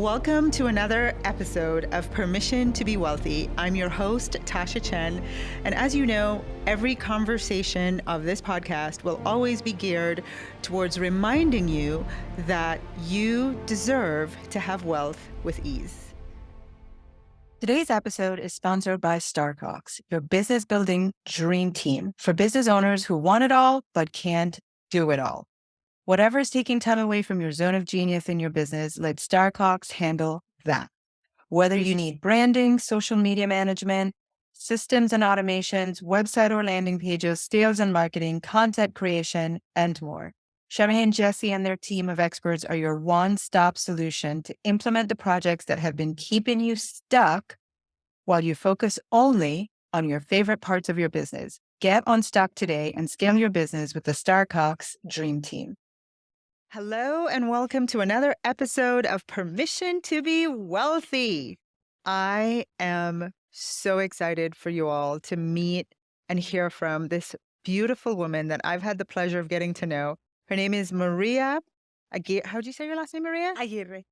Welcome to another episode of Permission to Be Wealthy. I'm your host, Tasha Chen. And as you know, every conversation of this podcast will always be geared towards reminding you that you deserve to have wealth with ease. Today's episode is sponsored by Starcox, your business building dream team for business owners who want it all but can't do it all. Whatever is taking time away from your zone of genius in your business, let Starcox handle that. Whether you need branding, social media management, systems and automations, website or landing pages, sales and marketing, content creation, and more. Shami and Jesse and their team of experts are your one-stop solution to implement the projects that have been keeping you stuck while you focus only on your favorite parts of your business. Get unstuck today and scale your business with the Starcox Dream Team. Hello and welcome to another episode of Permission to Be Wealthy. I am so excited for you all to meet and hear from this beautiful woman that I've had the pleasure of getting to know. Her name is Maria Aguirre. How do you say your last name, Maria? Aguirre.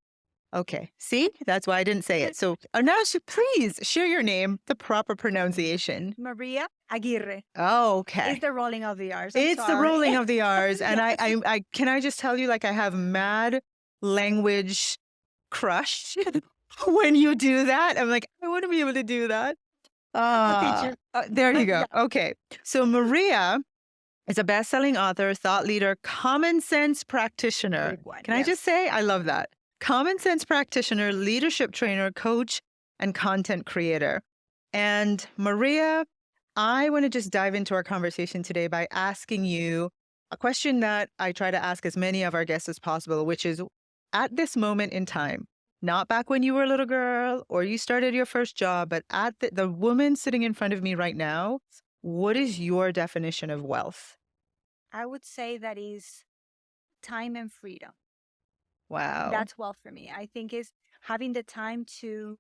Okay. See, that's why I didn't say it. So now, please share your name, the proper pronunciation. Maria Aguirre. Oh, okay. It's the rolling of the R's. It's the rolling of the R's. And Yes. I can I just tell you, like, I have mad language crush when you do that. I'm like, I want to be able to do that. Teacher. There you go. Okay. So Maria is a best-selling author, thought leader, common sense practitioner. Big one, Can I yes. just say, I love that. Common sense practitioner, leadership trainer, coach, and content creator. And Maria, I want to just dive into our conversation today by asking you a question that I try to ask as many of our guests as possible, which is, at this moment in time, not back when you were a little girl or you started your first job, but at the woman sitting in front of me right now, what is your definition of wealth? I would say that is time and freedom. Wow. That's wealth for me. I think is having the time to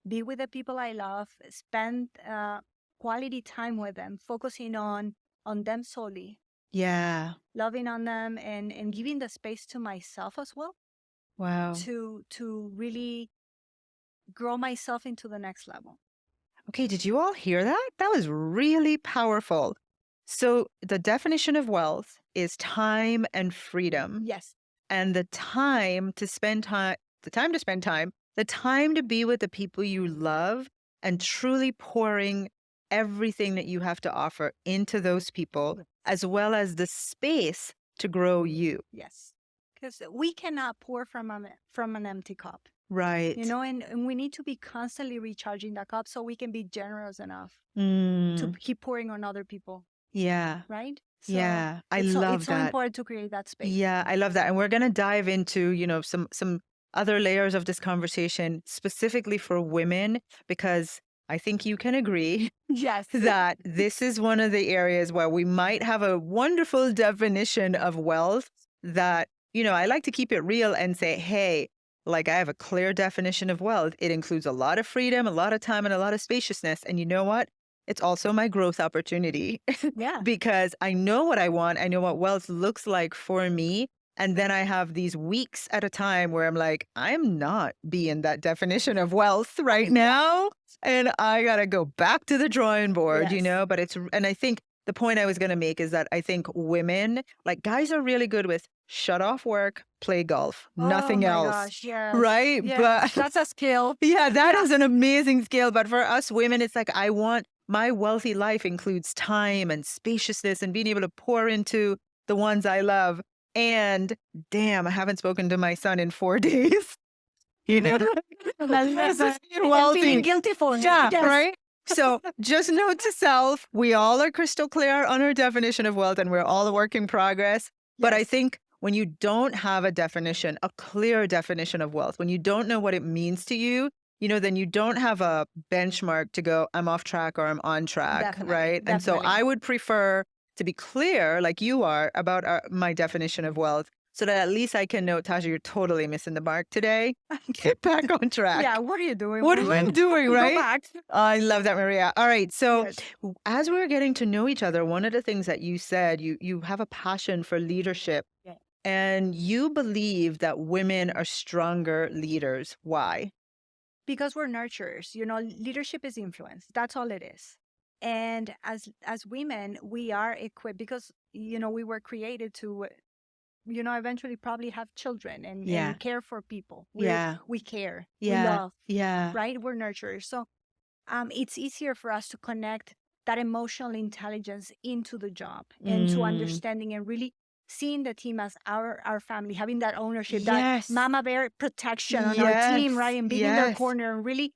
be with the people I love, spend quality time with them, focusing on them solely, Yeah. loving on them and giving the space to myself as well Wow. to really grow myself into the next level. Okay, did you all hear that? That was really powerful. So the definition of wealth is time and freedom. Yes. And the time to spend time, the time to be with the people you love and truly pouring everything that you have to offer into those people, as well as the space to grow you. Yes. Because we cannot pour from an empty cup. Right. You know, and we need to be constantly recharging that cup so we can be generous enough to Mm, keep pouring on other people, yeah. right? Yeah. I it's love so that. important to create that space. Yeah, I love that. And we're going to dive into, some other layers of this conversation specifically for women, because I think you can agree Yes. that this is one of the areas where we might have a wonderful definition of wealth that, I like to keep it real and say, hey, like, I have a clear definition of wealth. It includes a lot of freedom, a lot of time, and a lot of spaciousness. And you know what? It's also my growth opportunity Yeah. because I know what I want. I know what wealth looks like for me. And then I have these weeks at a time where I'm like, I'm not being that definition of wealth right now. And I got to go back to the drawing board, Yes. but and I think the point I was going to make is that I think women, like, guys are really good with shut off work, play golf, nothing Oh my else. gosh, yes. Right? Yes. But That's a skill. yeah, that is an amazing skill. But for us women, it's like, I want my wealthy life includes time and spaciousness and being able to pour into the ones I love. And damn, I haven't spoken to my son in 4 days. This is being I'm wealthy. feeling guilty for it. Yeah, Yes. right? So just note to self, we all are crystal clear on our definition of wealth and we're all a work in progress. But I Yes. think when you don't have a definition, a clear definition of wealth, when you don't know what it means to you, then you don't have a benchmark to go, I'm off track or I'm on track, Definitely, right? And so definitely. I would prefer to be clear, like you are, about my definition of wealth, so that at least I can know, Tasha, you're totally missing the mark today. Get back on track. Yeah, what are you doing? What am I doing, Go right? back. I love that, Maria. All right. So Yes. as we were getting to know each other, one of the things that you said, you have a passion for leadership. Yeah. And you believe that women are stronger leaders. Why? Because we're nurturers. Leadership is influence. That's all it is. And as women, we are equipped because we were created to eventually probably have children Yeah. and care for people. Yeah. We care. We Yeah. love. Yeah. Right? We're nurturers. So it's easier for us to connect that emotional intelligence into the job and to understanding and really seeing the team as our family, having that ownership, that Yes. mama bear protection on our team, right? And being in their corner and really,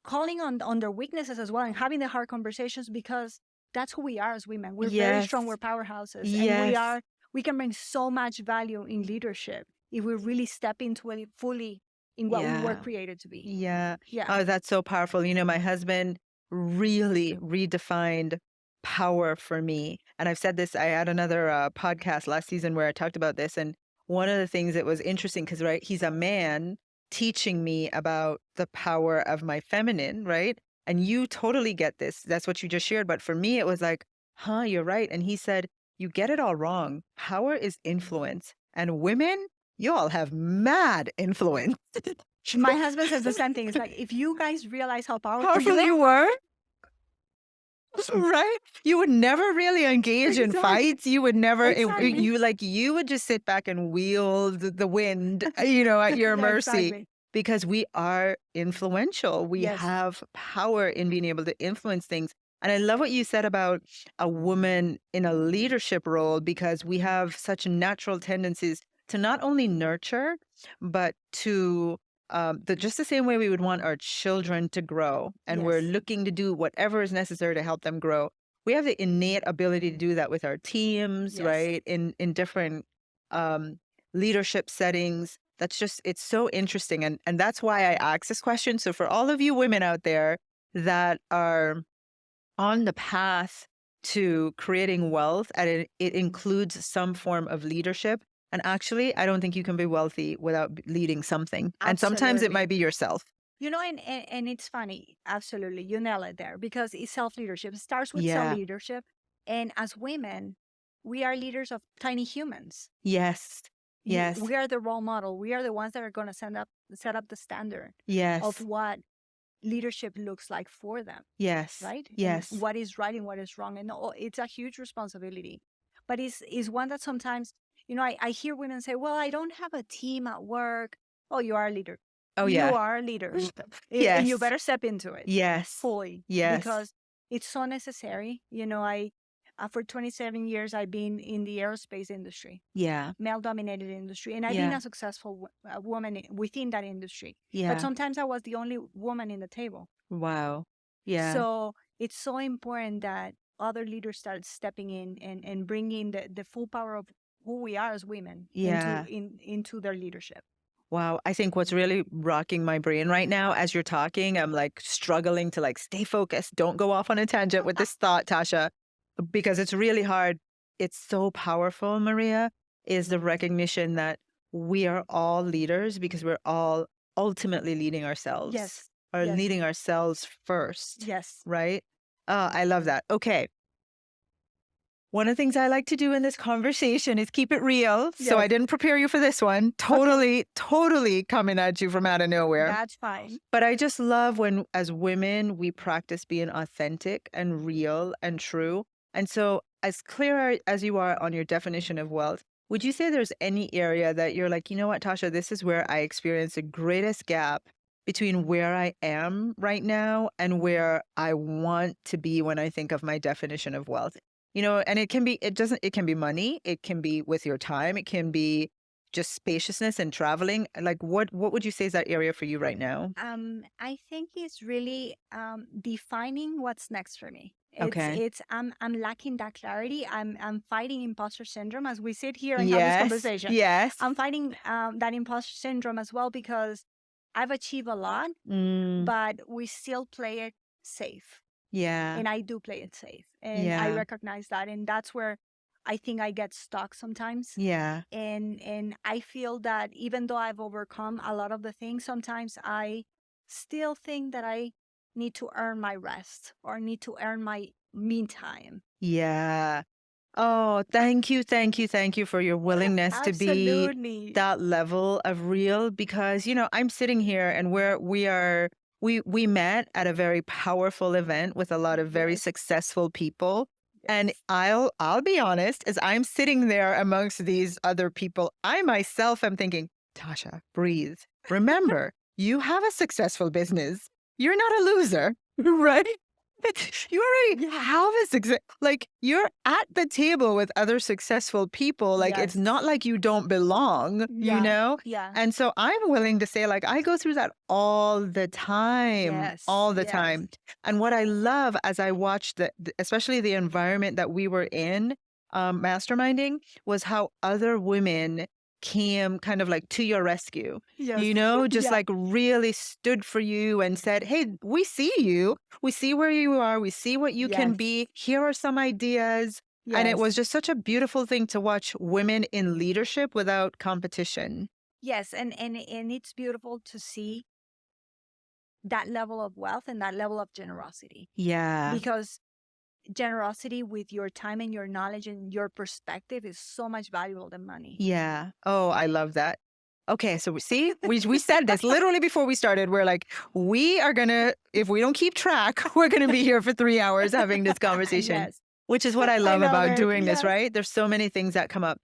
calling on their weaknesses as well and having the hard conversations, because that's who we are as women. We're very strong. We're powerhouses. And we can bring so much value in leadership if we really step into it fully in what we were created to be. Yeah. Yeah. Oh, that's so powerful. My husband really redefined power for me. And I've said this, I had another podcast last season where I talked about this. And one of the things that was interesting, because, right, he's a man teaching me about the power of my feminine, right? And you totally get this. That's what you just shared. But for me, it was like, you're right. And he said, you get it all wrong. Power is influence. And women, you all have mad influence. My husband says the same thing. It's like, if you guys realize how powerful You were, right? You would never really engage in fights. You would never, you would just sit back and wield the wind, at your mercy. Exactly. Because we are influential. We have power in being able to influence things. And I love what you said about a woman in a leadership role, because we have such natural tendencies to not only nurture, but to just the same way we would want our children to grow, and we're looking to do whatever is necessary to help them grow. We have the innate ability to do that with our teams, right? In different leadership settings. That's just, it's so interesting. And that's why I asked this question. So for all of you women out there that are on the path to creating wealth, and it includes some form of leadership. And actually, I don't think you can be wealthy without leading something. And sometimes it might be yourself. And it's funny. Absolutely. You nail it there, because it's self-leadership. It starts with self-leadership. And as women, we are leaders of tiny humans. Yes. Yes. We are the role model. We are the ones that are going to set up the standard of what leadership looks like for them. Yes. Right? Yes. And what is right and what is wrong. And it's a huge responsibility. But it's one that sometimes, I hear women say, well, I don't have a team at work. Oh, you are a leader. Oh, You yeah. are a leader. Yes. And you better step into it. Yes. Fully. Yes. Because it's so necessary. For 27 years, I've been in the aerospace industry. Yeah. Male-dominated industry. And I've been a successful woman within that industry. Yeah. But sometimes I was the only woman in the table. Wow. Yeah. So it's so important that other leaders start stepping in and bringing the full power of who we are as women into their leadership. Wow. I think what's really rocking my brain right now as you're talking, I'm like struggling to stay focused. Don't go off on a tangent with this thought, Tasha, because it's really hard. It's so powerful, Maria, is the recognition that we are all leaders because we're all ultimately leading ourselves. Yes. Or leading ourselves first. Yes. Right? I love that. Okay. One of the things I like to do in this conversation is keep it real. So I didn't prepare you for this one. Totally coming at you from out of nowhere. That's fine. But I just love when, as women, we practice being authentic and real and true. And so, as clear as you are on your definition of wealth, would you say there's any area that you're like, you know what, Tasha, this is where I experience the greatest gap between where I am right now and where I want to be when I think of my definition of wealth? And it can be money, it can be with your time, it can be just spaciousness and traveling. Like what would you say is that area for you right now? I think it's really defining what's next for me. Okay. I'm lacking that clarity. I'm fighting imposter syndrome as we sit here and have this conversation. Yes. I'm fighting that imposter syndrome as well, because I've achieved a lot, Mm, but we still play it safe. yeah. And I do play it safe. And I recognize that. And that's where I think I get stuck sometimes. Yeah. And I feel that even though I've overcome a lot of the things, sometimes I still think that I need to earn my rest or need to earn my me time. Yeah. Oh, thank you, thank you, thank you for your willingness to be Absolutely. that level of real because, I'm sitting here and we met at a very powerful event with a lot of very Yes. successful people. And Yes. I'll be honest, as I'm sitting there amongst these other people, I myself am thinking, Tasha, breathe. Remember, you have a successful business. You're not a loser, right? You already have a success. Like you're at the table with other successful people. Like it's Yes. not like you don't belong, Yeah. Yeah. And so I'm willing to say, like, I go through that all the time, Yes. all the Yes. time. And what I love as I watched especially the environment that we were in, masterminding, was how other women came kind of like to your rescue, Yes. just Yeah. like really stood for you and said, hey, we see you. We see where you are. We see what you can Yes. be. Here are some ideas. And it Yes. was just such a beautiful thing to watch women in leadership without competition. Yes. And it's beautiful to see that level of wealth and that level of generosity. Yeah. Because generosity with your time and your knowledge and your perspective is so much valuable than money. Yeah. Oh, I love that. Okay, so we said this literally before we started. We're like, we are gonna, if we don't keep track, we're gonna be here for 3 hours having this conversation, Yes. which is what I love love about it. doing this, Yes. right? There's so many things that come up.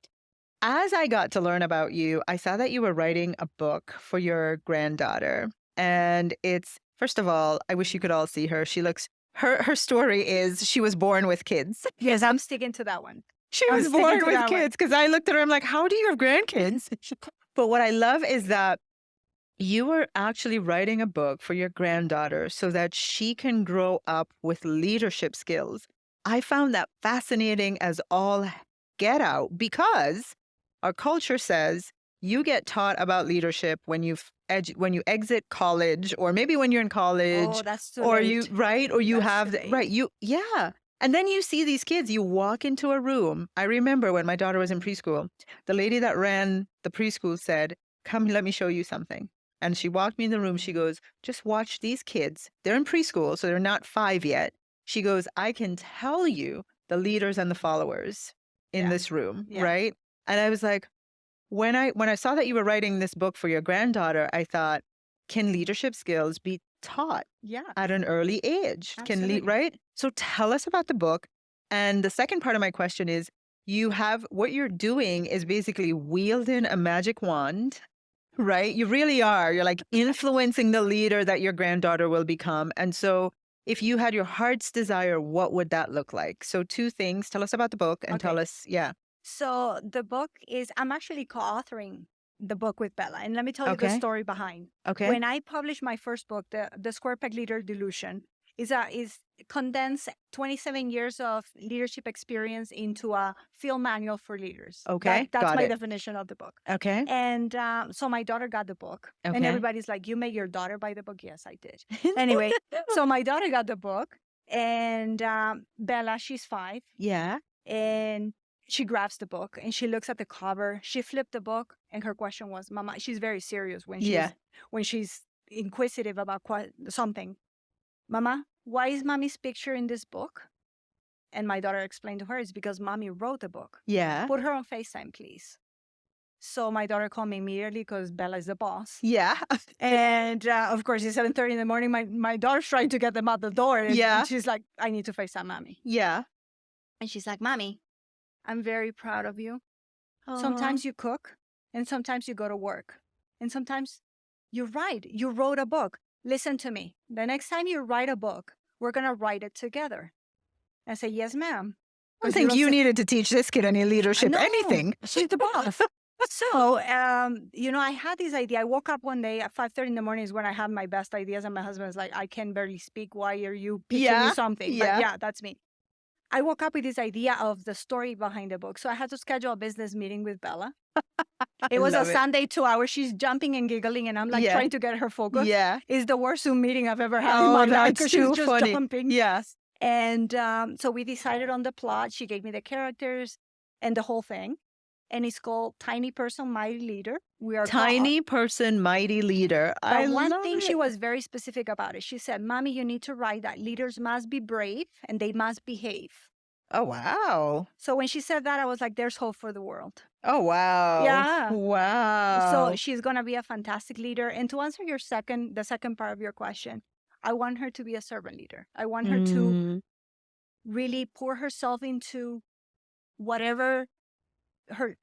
As I got to learn about you, I saw that you were writing a book for your granddaughter. And it's, first of all, I wish you could all see her. She looks, her story is she was born with kids. Yes, I'm sticking to that one. She I'm was sticking born to with that one. kids because I looked at her, I'm like, how do you have grandkids? But what I love is that you were actually writing a book for your granddaughter so that she can grow up with leadership skills. I found that fascinating as all get out because our culture says you get taught about leadership when when you exit college, or maybe when you're in college, Oh, that's too or late. or you That's have too late. right, yeah. And then you see these kids, you walk into a room. I remember when my daughter was in preschool, the lady that ran the preschool said, come, let me show you something. And she walked me in the room. She goes, just watch these kids. They're in preschool, so they're not 5 yet. She goes, I can tell you the leaders and the followers in Yeah. this room, Yeah. right? And I was like, when I saw that you were writing this book for your granddaughter, I thought, can leadership skills be taught Yeah. at an early age? Absolutely. Right? So tell us about the book. And the second part of my question is, what you're doing is basically wielding a magic wand, right? You really are. You're like influencing the leader that your granddaughter will become. And so if you had your heart's desire, what would that look like? So two things. Tell us about the book and tell Okay. us, yeah. So the book is, I'm actually co-authoring the book with Bella. And let me tell you the Okay. story behind. Okay. When I published my first book, the Square Peg Leader Delusion, is condense 27 years of leadership experience into a field manual for leaders. Okay, That's got my it. definition of the book. Okay. And so my daughter got the book. And Okay. everybody's like, you made your daughter buy the book? Yes, I did. Anyway, so my daughter got the book. And Bella, she's 5. Yeah. And she grabs the book and she looks at the cover. She flipped the book and her question was, Mama, she's very serious when she's inquisitive about something. Mama, why is Mommy's picture in this book? And my daughter explained to her, it's because Mommy wrote the book. Yeah. Put her on FaceTime, please. So my daughter called me immediately because Bella is the boss. Yeah. And of course, it's 7:30 in the morning. My daughter's trying to get them out the door. And Yeah. she's like, I need to FaceTime Mommy. Yeah. And she's like, Mommy, I'm very proud of you. Sometimes you cook and sometimes you go to work. And sometimes you write. You wrote a book. Listen to me. The next time you write a book, we're going to write it together. I say, yes, ma'am. I don't think you needed to teach this kid any leadership, anything. She's the boss. So, I had this idea. I woke up one day at 5:30 in the morning is when I had my best ideas. And my husband's like, I can barely speak. Why are you pitching me something? Yeah. But yeah, that's me. I woke up with this idea of the story behind the book. So I had to schedule a business meeting with Bella. It was a Sunday 2 hours. She's jumping and giggling, and I'm like trying to get her focused. Yeah. It's the worst Zoom meeting I've ever had in my life because she's just funny. jumping. Yes. And so we decided on the plot. She gave me the characters and the whole thing. And it's called Tiny Person, Mighty Leader. We are Tiny Person, Mighty Leader. But one thing she was very specific about it. She said, Mommy, you need to write that leaders must be brave and they must behave. Oh, wow. So when she said that, I was like, there's hope for the world. Oh, wow. Yeah. So Wow. she's going to be a fantastic leader. And to answer the second part of your question, I want her to be a servant leader. I want her to really pour herself into whatever her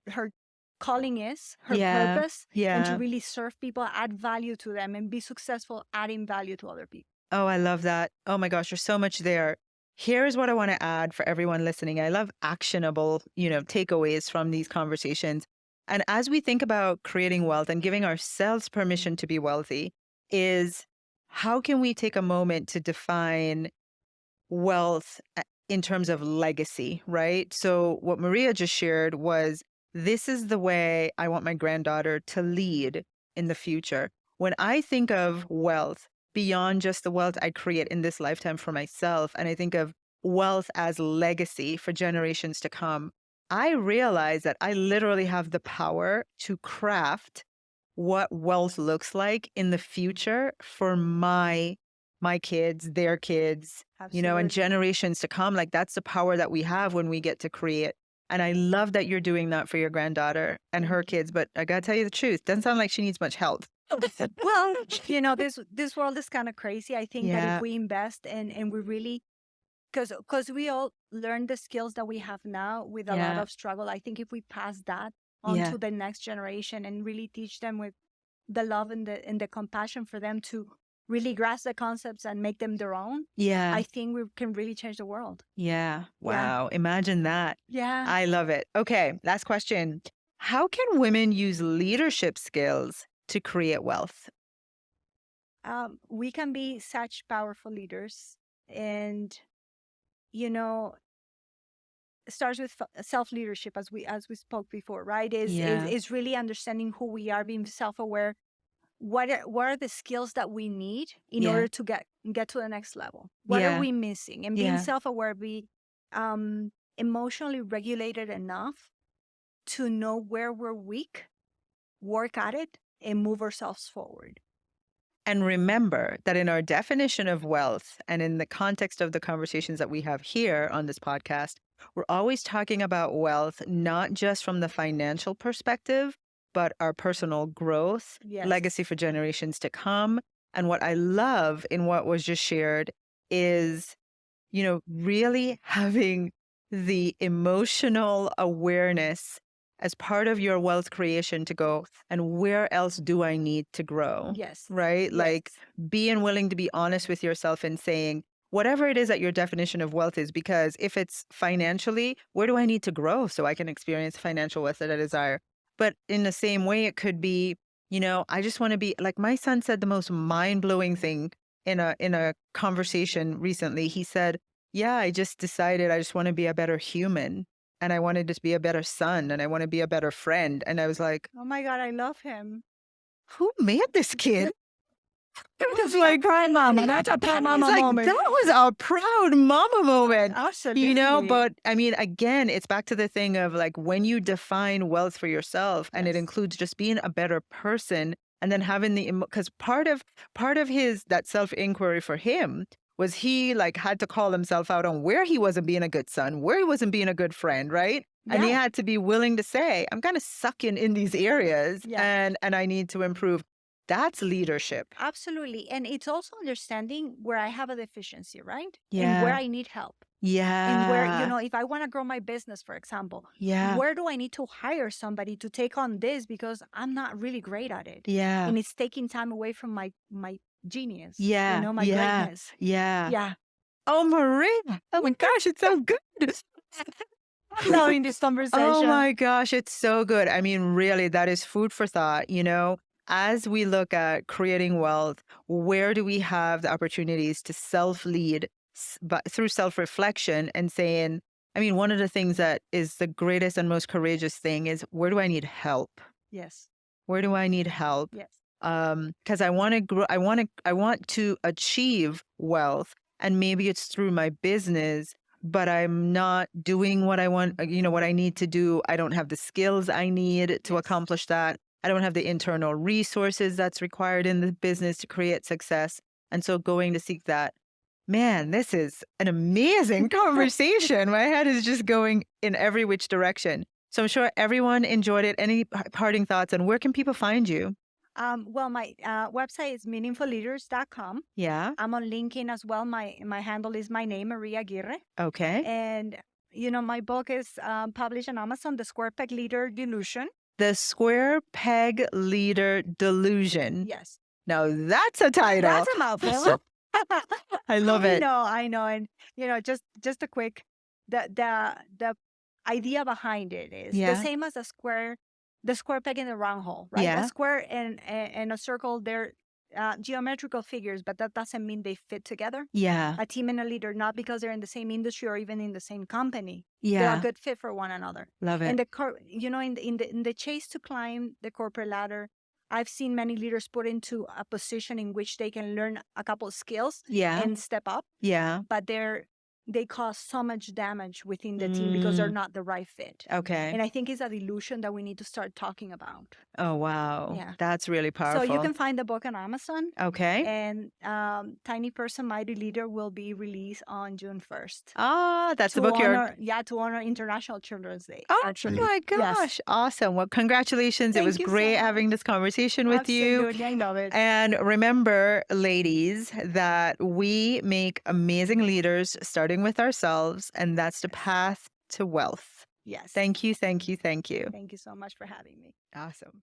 calling is, her purpose, and to really serve people, add value to them, and be successful adding value to other people. Oh, I love that. Oh my gosh, there's so much there. Here's what I want to add for everyone listening. I love actionable, takeaways from these conversations. And as we think about creating wealth and giving ourselves permission to be wealthy, is how can we take a moment to define wealth in terms of legacy, right? So what Maria just shared was, this is the way I want my granddaughter to lead in the future. When I think of wealth beyond just the wealth I create in this lifetime for myself, and I think of wealth as legacy for generations to come, I realize that I literally have the power to craft what wealth looks like in the future for my kids, their kids, and generations to come. Like, that's the power that we have when we get to create. And I love that you're doing that for your granddaughter and her kids. But I got to tell you the truth, doesn't sound like she needs much help. Well, this world is kind of crazy. I think that if we invest and we really, because we all learn the skills that we have now with a lot of struggle. I think if we pass that on to the next generation and really teach them with the love and the compassion for them to really grasp the concepts and make them their own, I think we can really change the world. Yeah. Wow. Imagine that. Yeah. I love it. Okay. Last question. How can women use leadership skills to create wealth? We can be such powerful leaders, and it starts with self-leadership, as we spoke before, right? Is really understanding who we are, being self-aware. What are the skills that we need in order to get to the next level? What are we missing? And being self-aware, be emotionally regulated enough to know where we're weak, work at it, and move ourselves forward. And remember that in our definition of wealth and in the context of the conversations that we have here on this podcast, we're always talking about wealth, not just from the financial perspective, but our personal growth, legacy for generations to come. And what I love in what was just shared is, really having the emotional awareness as part of your wealth creation to go, and where else do I need to grow? Yes. Right? Yes. Like, being willing to be honest with yourself and saying, whatever it is that your definition of wealth is, because if it's financially, where do I need to grow so I can experience financial wealth that I desire? But in the same way, it could be, I just want to be, like, my son said the most mind-blowing thing in a conversation recently. He said, yeah, I just decided I just want to be a better human. And I wanted to be a better son, and I want to be a better friend. And I was like, oh my God, I love him. Who made this kid? It's like crying mama. That's a proud mama moment. That was a proud mama moment. Absolutely. But I mean, again, it's back to the thing of, like, when you define wealth for yourself, and it includes just being a better person, and then having because part of his, that self-inquiry for him was, he had to call himself out on where he wasn't being a good son, where he wasn't being a good friend, right? Yeah. And he had to be willing to say, I'm kind of sucking in these areas, and I need to improve. That's leadership. Absolutely. And it's also understanding where I have a deficiency, right? Yeah. And where I need help. Yeah. And where, if I want to grow my business, for example, where do I need to hire somebody to take on this, because I'm not really great at it? Yeah. And it's taking time away from my genius. Yeah. My greatness. Yeah. Yeah. Oh, Maria. Oh my gosh, it's so good. Loving this conversation. Oh my gosh, it's so good. I mean, really, that is food for thought. As we look at creating wealth, where do we have the opportunities to self-lead, but through self-reflection, and saying, I mean, one of the things that is the greatest and most courageous thing is, where do I need help? Yes. Where do I need help? Yes. Because I want to grow. I want to achieve wealth, and maybe it's through my business, but I'm not doing what I want. What I need to do. I don't have the skills I need to accomplish that. I don't have the internal resources that's required in the business to create success. And so going to seek that. Man, this is an amazing conversation. My head is just going in every which direction. So I'm sure everyone enjoyed it. Any parting thoughts, and where can people find you? Well, my website is meaningfulleaders.com. Yeah. I'm on LinkedIn as well. My handle is my name, Maria Aguirre. Okay. And, my book is published on Amazon, The Square Peg Leader Delusion. The Square Peg Leader Delusion. Yes. Now that's a title. That's a mouthful. I love it. I know. And, just a quick, the idea behind it is the same as the square peg in the round hole, right? Yeah. A square and a circle, they're geometrical figures, but that doesn't mean they fit together. Yeah. A team and a leader, not because they're in the same industry or even in the same company. Yeah. They're a good fit for one another. Love it. And in the chase to climb the corporate ladder, I've seen many leaders put into a position in which they can learn a couple of skills and step up. Yeah. But they cause so much damage within the team because they're not the right fit. Okay. And I think it's a delusion that we need to start talking about. Oh, wow. Yeah. That's really powerful. So you can find the book on Amazon. Okay. And Tiny Person, Mighty Leader will be released on June 1st. Ah, that's the book to honor International Children's Day. Oh, actually. my gosh. Yes. Awesome. Well, congratulations. It Thank was you so great much. having this conversation with you. Absolutely. I love it. And remember, ladies, that we make amazing leaders starting with ourselves, and that's the path to wealth. Yes. Thank you, thank you, thank you. Thank you so much for having me. Awesome.